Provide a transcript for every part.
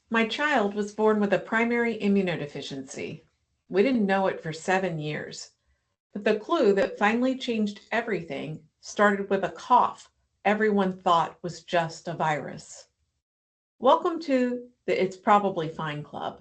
My child was born with a primary immunodeficiency. We didn't know it for 7 years. But the clue that finally changed everything started with a cough everyone thought was just a virus. Welcome to the It's Probably Fine Club.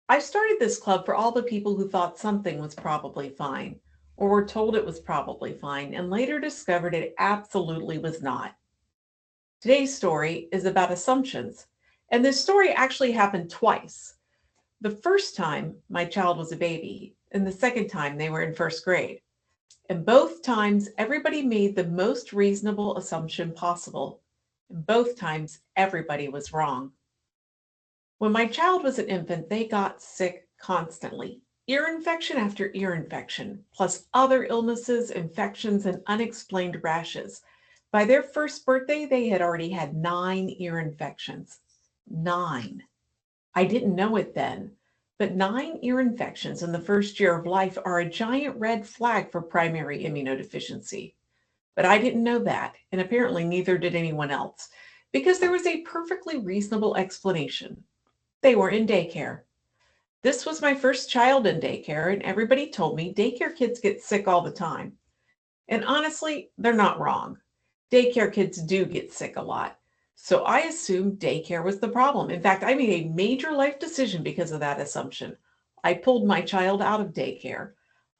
I started this club for all the people who thought something was probably fine, or were told it was probably fine, and later discovered it absolutely was not. Today's story is about assumptions, and this story actually happened twice. The first time my child was a baby, and the second time they were in first grade. And both times, everybody made the most reasonable assumption possible. And both times, everybody was wrong. When my child was an infant, they got sick constantly. Ear infection after ear infection, plus other illnesses, infections, and unexplained rashes. By their first birthday, they had already had 9 ear infections. 9. I didn't know it then, but 9 ear infections in the first year of life are a giant red flag for primary immunodeficiency. But I didn't know that, and apparently neither did anyone else, because there was a perfectly reasonable explanation. They were in daycare. This was my first child in daycare, and everybody told me daycare kids get sick all the time. And honestly, they're not wrong. Daycare kids do get sick a lot. So I assumed daycare was the problem. In fact, I made a major life decision because of that assumption. I pulled my child out of daycare.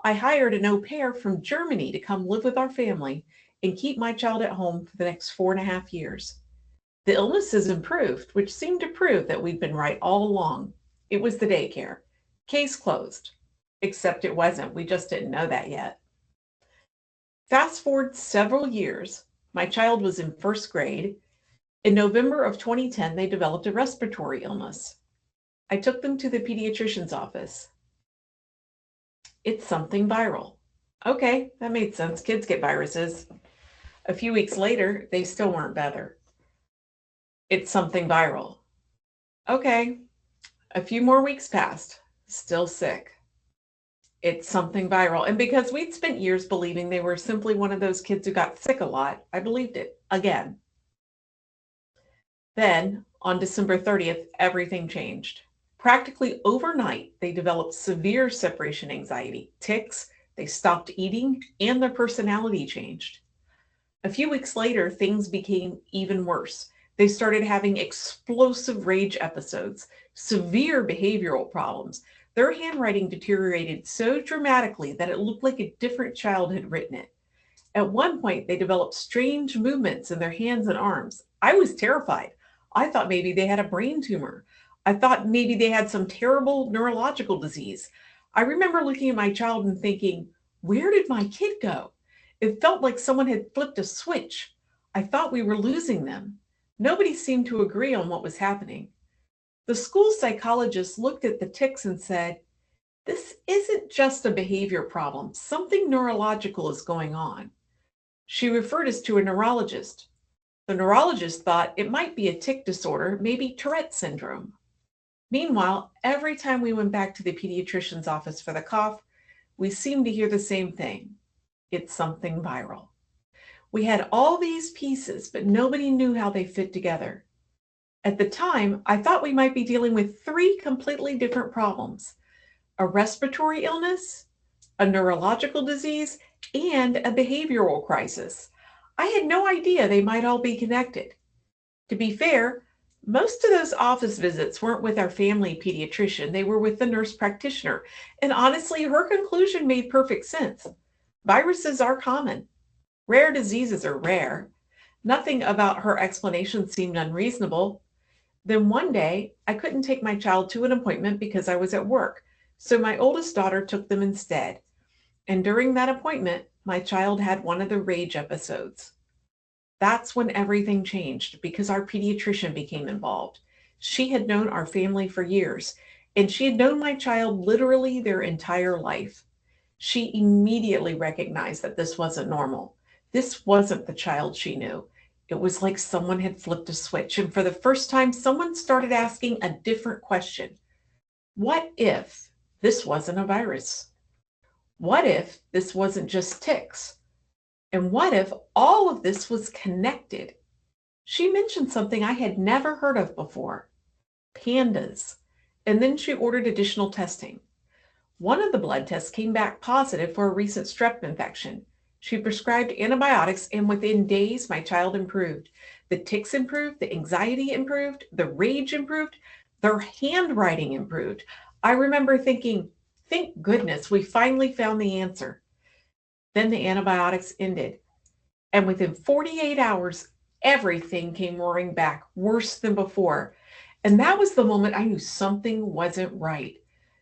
I hired an au pair from Germany to come live with our family and keep my child at home for the next 4.5 years. The illnesses improved, which seemed to prove that we'd been right all along. It was the daycare. Case closed. Except it wasn't. We just didn't know that yet. Fast forward several years, my child was in first grade. In November of 2010, they developed a respiratory illness. I took them to the pediatrician's office. It's something viral. Okay, that made sense. Kids get viruses. A few weeks later, they still weren't better. It's something viral. Okay, a few more weeks passed. Still sick. It's something viral. And because we'd spent years believing they were simply one of those kids who got sick a lot, I believed it again. Then, on December 30th, everything changed. Practically overnight, they developed severe separation anxiety, tics, they stopped eating, and their personality changed. A few weeks later, things became even worse. They started having explosive rage episodes, severe behavioral problems. Their handwriting deteriorated so dramatically that it looked like a different child had written it. At one point, they developed strange movements in their hands and arms. I was terrified. I thought maybe they had a brain tumor. I thought maybe they had some terrible neurological disease. I remember looking at my child and thinking, where did my kid go? It felt like someone had flipped a switch. I thought we were losing them. Nobody seemed to agree on what was happening. The school psychologist looked at the tics and said, this isn't just a behavior problem. Something neurological is going on. She referred us to a neurologist. The neurologist thought it might be a tic disorder, maybe Tourette syndrome. Meanwhile, every time we went back to the pediatrician's office for the cough, we seemed to hear the same thing. It's something viral. We had all these pieces, but nobody knew how they fit together. At the time, I thought we might be dealing with 3 completely different problems: a respiratory illness, a neurological disease, and a behavioral crisis. I had no idea they might all be connected. To be fair, most of those office visits weren't with our family pediatrician, they were with the nurse practitioner. And honestly, her conclusion made perfect sense. Viruses are common. Rare diseases are rare. Nothing about her explanation seemed unreasonable. Then one day, I couldn't take my child to an appointment because I was at work, so my oldest daughter took them instead. And during that appointment, my child had one of the rage episodes. That's when everything changed because our pediatrician became involved. She had known our family for years, and she had known my child literally their entire life. She immediately recognized that this wasn't normal. This wasn't the child she knew. It was like someone had flipped a switch, and for the first time, someone started asking a different question. What if this wasn't a virus? What if this wasn't just tics? And what if all of this was connected? She mentioned something I had never heard of before. PANDAS. And then she ordered additional testing. One of the blood tests came back positive for a recent strep infection. She prescribed antibiotics, and within days, my child improved. The tics improved, the anxiety improved, the rage improved, their handwriting improved. I remember thinking, thank goodness we finally found the answer. Then the antibiotics ended, and within 48 hours, everything came roaring back, worse than before. And that was the moment I knew something wasn't right,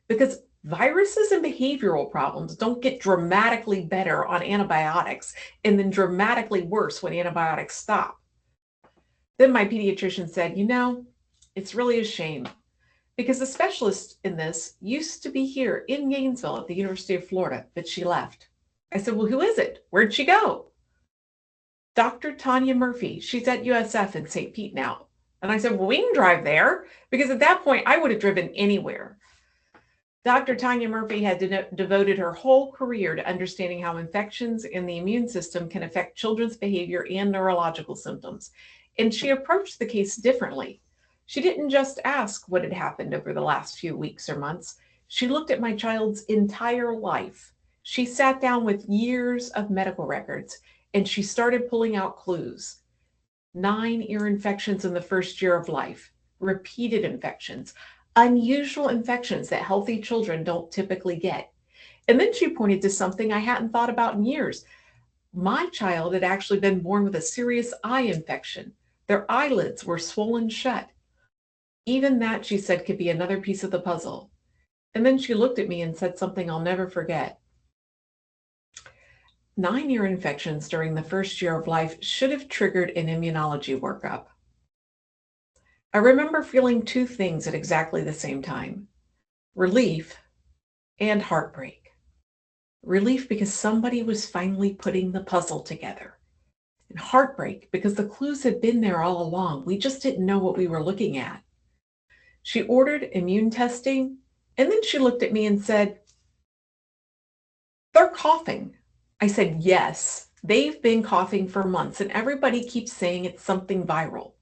because viruses and behavioral problems don't get dramatically better on antibiotics and then dramatically worse when antibiotics stop. Then my pediatrician said, it's really a shame because the specialist in this used to be here in Gainesville at the University of Florida, but she left. I said, well, who is it? Where'd she go? Dr. Tanya Murphy. She's at USF in St. Pete now. And I said, well, we can drive there, because at that point I would have driven anywhere. Dr. Tanya Murphy had devoted her whole career to understanding how infections in the immune system can affect children's behavior and neurological symptoms. And she approached the case differently. She didn't just ask what had happened over the last few weeks or months. She looked at my child's entire life. She sat down with years of medical records, and she started pulling out clues. 9 ear infections in the first year of life, repeated infections, unusual infections that healthy children don't typically get. And then she pointed to something I hadn't thought about in years. My child had actually been born with a serious eye infection. Their eyelids were swollen shut. Even that, she said, could be another piece of the puzzle. And then she looked at me and said something I'll never forget. 9 ear infections during the first year of life should have triggered an immunology workup. I remember feeling 2 things at exactly the same time: relief and heartbreak. Relief because somebody was finally putting the puzzle together. And heartbreak because the clues had been there all along. We just didn't know what we were looking at. She ordered immune testing, and then she looked at me and said, they're coughing. I said, yes, they've been coughing for months, and everybody keeps saying it's something viral.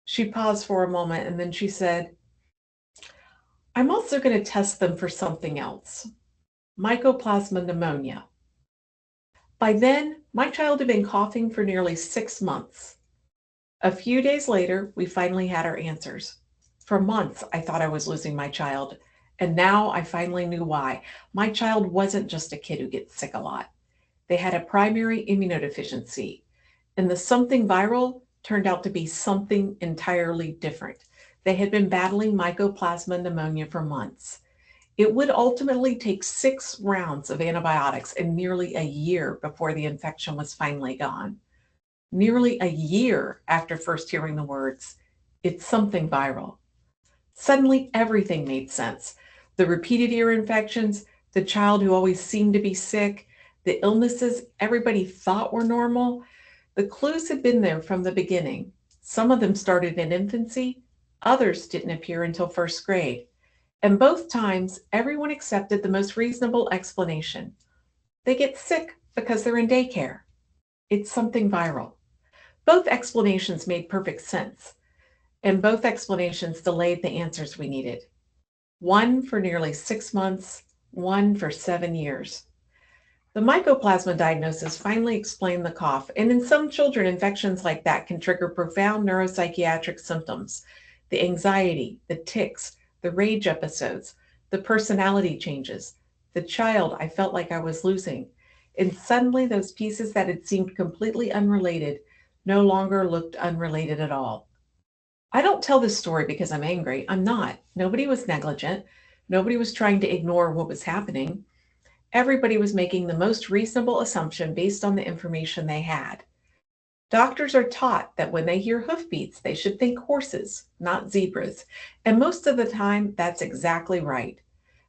She paused for a moment, and then she said, I'm also going to test them for something else: Mycoplasma pneumonia. By then, my child had been coughing for nearly 6 months. A few days later, we finally had our answers. For months, I thought I was losing my child, and now I finally knew why. My child wasn't just a kid who gets sick a lot. They had a primary immunodeficiency, and the something viral turned out to be something entirely different. They had been battling Mycoplasma pneumonia for months. It would ultimately take 6 rounds of antibiotics and nearly a year before the infection was finally gone. Nearly a year after first hearing the words, it's something viral. Suddenly, everything made sense. The repeated ear infections, the child who always seemed to be sick, the illnesses everybody thought were normal. The clues had been there from the beginning. Some of them started in infancy, others didn't appear until first grade. And both times, everyone accepted the most reasonable explanation. They get sick because they're in daycare. It's something viral. Both explanations made perfect sense, and both explanations delayed the answers we needed. One for nearly 6 months, one for 7 years. The Mycoplasma diagnosis finally explained the cough, and in some children, infections like that can trigger profound neuropsychiatric symptoms: the anxiety, the tics, the rage episodes, the personality changes. The child I felt like I was losing, and suddenly those pieces that had seemed completely unrelated no longer looked unrelated at all. I don't tell this story because I'm angry. I'm not. Nobody was negligent. Nobody was trying to ignore what was happening. Everybody was making the most reasonable assumption based on the information they had. Doctors are taught that when they hear hoofbeats, they should think horses, not zebras. And most of the time, that's exactly right.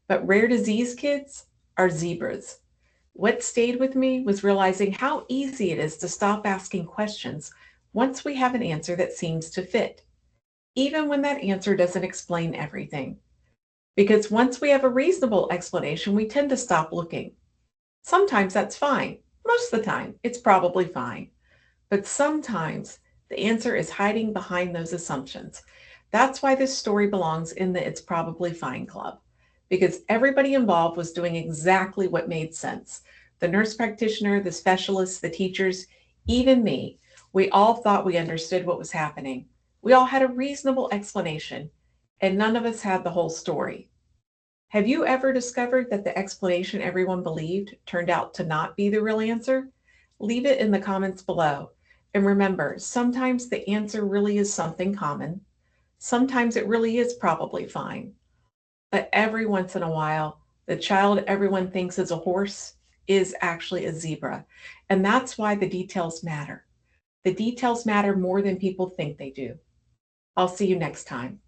But rare disease kids are zebras. What stayed with me was realizing how easy it is to stop asking questions once we have an answer that seems to fit, even when that answer doesn't explain everything. Because once we have a reasonable explanation, we tend to stop looking. Sometimes that's fine. Most of the time, it's probably fine. But sometimes the answer is hiding behind those assumptions. That's why this story belongs in the It's Probably Fine club, because everybody involved was doing exactly what made sense. The nurse practitioner, the specialists, the teachers, even me. We all thought we understood what was happening. We all had a reasonable explanation, and none of us had the whole story. Have you ever discovered that the explanation everyone believed turned out to not be the real answer? Leave it in the comments below. And remember, sometimes the answer really is something common. Sometimes it really is probably fine. But every once in a while, the child everyone thinks is a horse is actually a zebra. And that's why the details matter. The details matter more than people think they do. I'll see you next time.